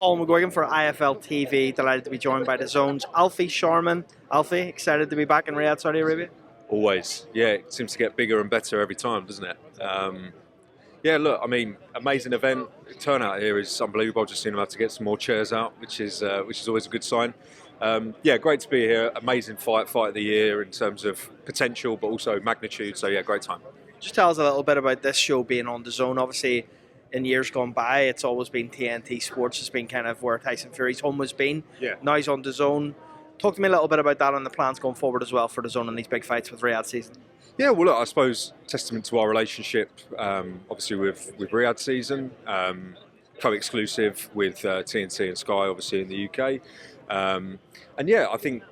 Paul McGuigan for IFLTV. Delighted to be joined by Dazn's Alfie Sharman. Alfie, excited to be back in Riyadh, Saudi Arabia? Always. Yeah, it seems to get bigger and better every time, doesn't it? Yeah, look, I mean, amazing event. The turnout here is unbelievable. I've just seen them have to get some more chairs out, which is always a good sign. Yeah, great to be here. Amazing fight of the year in terms of potential, but also magnitude. So yeah, great time. Just tell us a little bit about this show being on Dazn. Obviously, in years gone by, it's always been TNT Sports. It's been kind of where Tyson Fury's home has been. Yeah. Now he's on Dazn. Talk to me a little bit about that and the plans going forward as well for Dazn and these big fights with Riyadh season. Yeah, well, look, I suppose testament to our relationship, obviously with Riyadh season, co-exclusive with TNT and Sky, obviously in the UK, and yeah, I think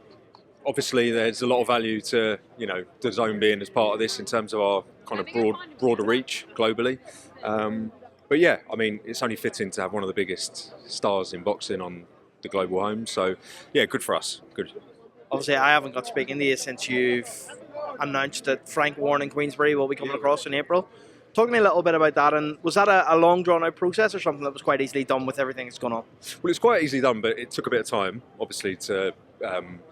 obviously there's a lot of value to Dazn being as part of this in terms of our kind of broader reach globally. But yeah, I mean, it's only fitting to have one of the biggest stars in boxing on the global home. So yeah, good for us. Good. Obviously, I haven't got speaking to you since you've announced that Frank Warren and Queensbury will be coming across in April. Talk to me a little bit about that, and was that a long drawn out process or something that was quite easily done with everything that's going on? Well, it's quite easily done, but it took a bit of time, obviously, to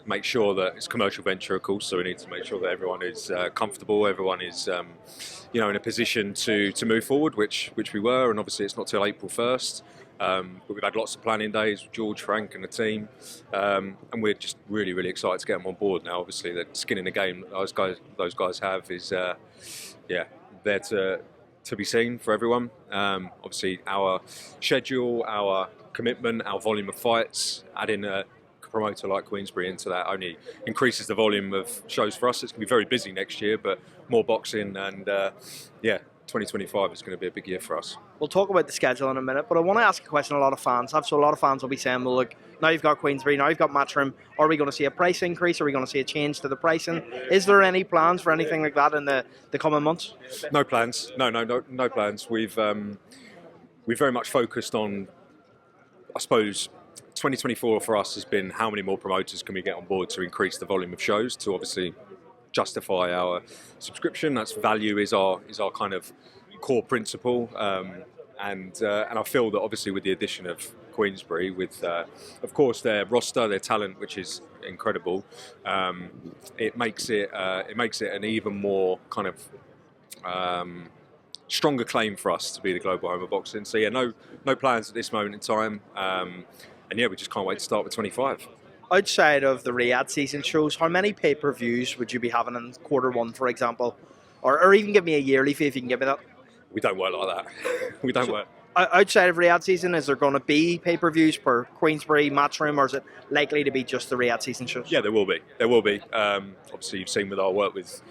make sure that it's a commercial venture, of course, so we need to make sure that everyone is comfortable, everyone is in a position to move forward, which we were, and obviously it's not till April 1st. But we've had lots of planning days with George, Frank and the team, and we're just really, really excited to get them on board now. Obviously, the skin in the game those guys have is there to be seen for everyone. Obviously, our schedule, our commitment, our volume of fights, adding a promoter like Queensbury into that only increases the volume of shows for us. It's going to be very busy next year, but more boxing, and 2025 is going to be a big year for us. We'll talk about the schedule in a minute, but I want to ask a question a lot of fans have. So a lot of fans will be saying, well, look, now you've got Queensbury, now you've got Matchroom, are we going to see a price increase? Are we going to see a change to the pricing? Is there any plans for anything like that in the coming months? No plans. No plans. We've very much focused on, I suppose, 2024 for us has been how many more promoters can we get on board to increase the volume of shows to obviously justify our subscription. That's value is our kind of core principle, and I feel that obviously with the addition of Queensbury, with of course their roster, their talent, which is incredible, it makes it an even more kind of stronger claim for us to be the global home of boxing. So yeah, no plans at this moment in time, and yeah, we just can't wait to start with 25. Outside of the Riyadh season shows, how many pay-per-views would you be having in Q1, for example? Or even give me a yearly fee if you can give me that. We don't work like that. We don't work. Outside of Riyadh season, is there going to be pay-per-views per Queensbury, Matchroom, or is it likely to be just the Riyadh season shows? Yeah, there will be. There will be. Obviously, you've seen with our work with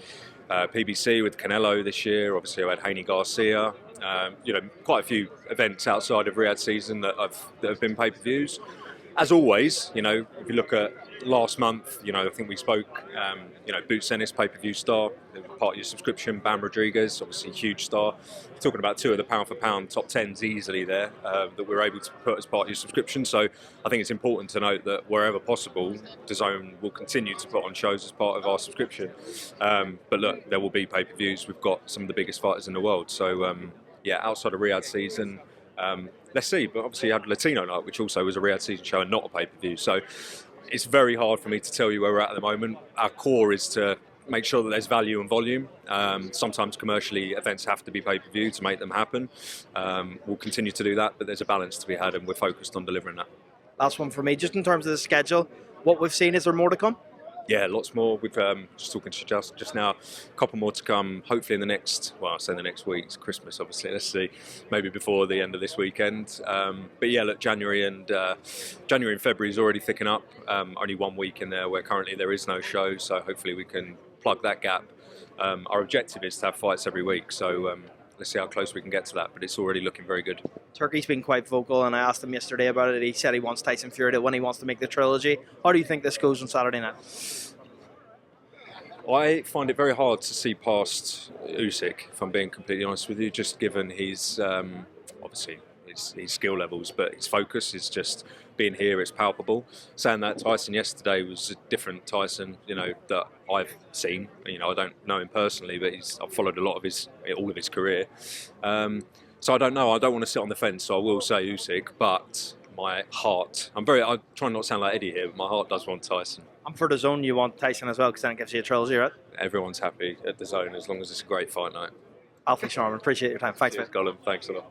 PBC, with Canelo this year. Obviously, I had Haney Garcia. Quite a few events outside of Riyadh season that have been pay-per-views. As always, if you look at last month, I think we spoke, Boots Ennis, pay-per-view star, part of your subscription, Bam Rodriguez, obviously huge star. We're talking about two of the pound-for-pound top 10s easily there that we're able to put as part of your subscription. So I think it's important to note that wherever possible, Dazn will continue to put on shows as part of our subscription. But look, there will be pay-per-views. We've got some of the biggest fighters in the world. So outside of Riyadh season, let's see. But obviously you had Latino Night, which also was a Riyadh season show and not a pay-per-view. So it's very hard for me to tell you where we're at the moment. Our core is to make sure that there's value and volume. Sometimes commercially events have to be pay-per-view to make them happen. We'll continue to do that, but there's a balance to be had and we're focused on delivering that. Last one for me, just in terms of the schedule, what we've seen, is there more to come? Yeah, lots more. We've just talking to just now, a couple more to come. Hopefully in the next, I say the next week. It's Christmas, obviously. Let's see, maybe before the end of this weekend. But yeah, look, January and February is already thickening up. Only 1 week in there where currently there is no show, so hopefully we can plug that gap. Our objective is to have fights every week, so let's see how close we can get to that. But it's already looking very good. Turkey's been quite vocal, and I asked him yesterday about it. He said he wants Tyson Fury to win. He wants to make the trilogy. How do you think this goes on Saturday night? I find it very hard to see past Usyk, if I'm being completely honest with you, just given his, obviously, his skill levels, but his focus is just being here, it's palpable. Saying that, Tyson yesterday was a different Tyson, that I've seen. I don't know him personally, but I've followed a lot of all of his career. So I don't know. I don't want to sit on the fence, so I will say Usyk, but my heart. I'm trying not to sound like Eddie here, but my heart does want Tyson. And for the zone, you want Tyson as well, because then it gives you a trilogy, right? Everyone's happy at the zone as long as it's a great fight night. Alfie, Sharman, appreciate your time. Thanks, Cheers, mate. Colin. Thanks a lot.